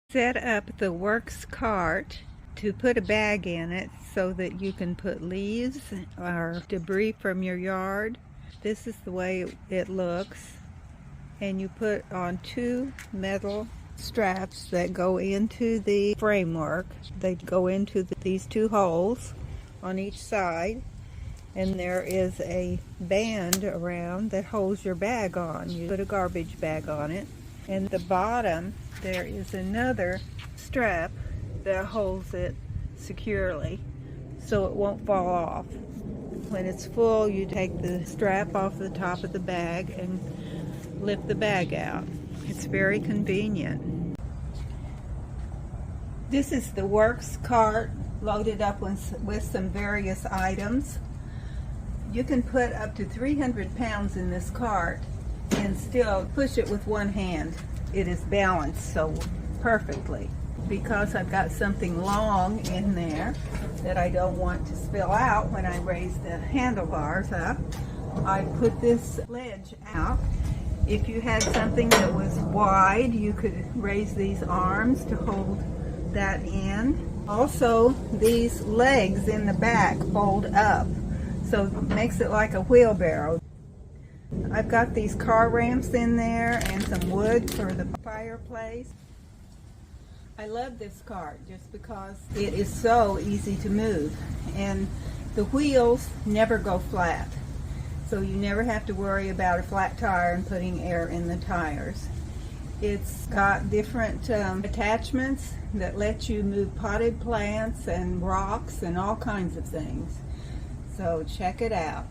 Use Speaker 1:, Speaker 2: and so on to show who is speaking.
Speaker 1: Set up the WORX cart to put a bag in it so that you can put leaves or debris from your yard. This is the way it looks, and you put on two metal straps that go into the framework. They go into these two holes on each side, and there is a band around that holds your bag on. You put a garbage bag on it, and the bottom there is another strap that holds it securely so it won't fall off. When it's full, you take the strap off the top of the bag and lift the bag out. It's very convenient. This is the WORX cart loaded up with some various items. You can put up to 300 pounds in this cart and still push it with one hand. It is balanced so perfectly. Because I've got something long in there that I don't want to spill out when I raise the handlebars up, I put this ledge out. If you had something that was wide, you could raise these arms to hold that in. Also, these legs in the back fold up, so it makes it like a wheelbarrow. I've got these car ramps in there and some wood for the fireplace. I love this cart just because it is so easy to move, and the wheels never go flat, so you never have to worry about a flat tire and putting air in the tires. It's got different attachments that let you move potted plants and rocks and all kinds of things, so check it out.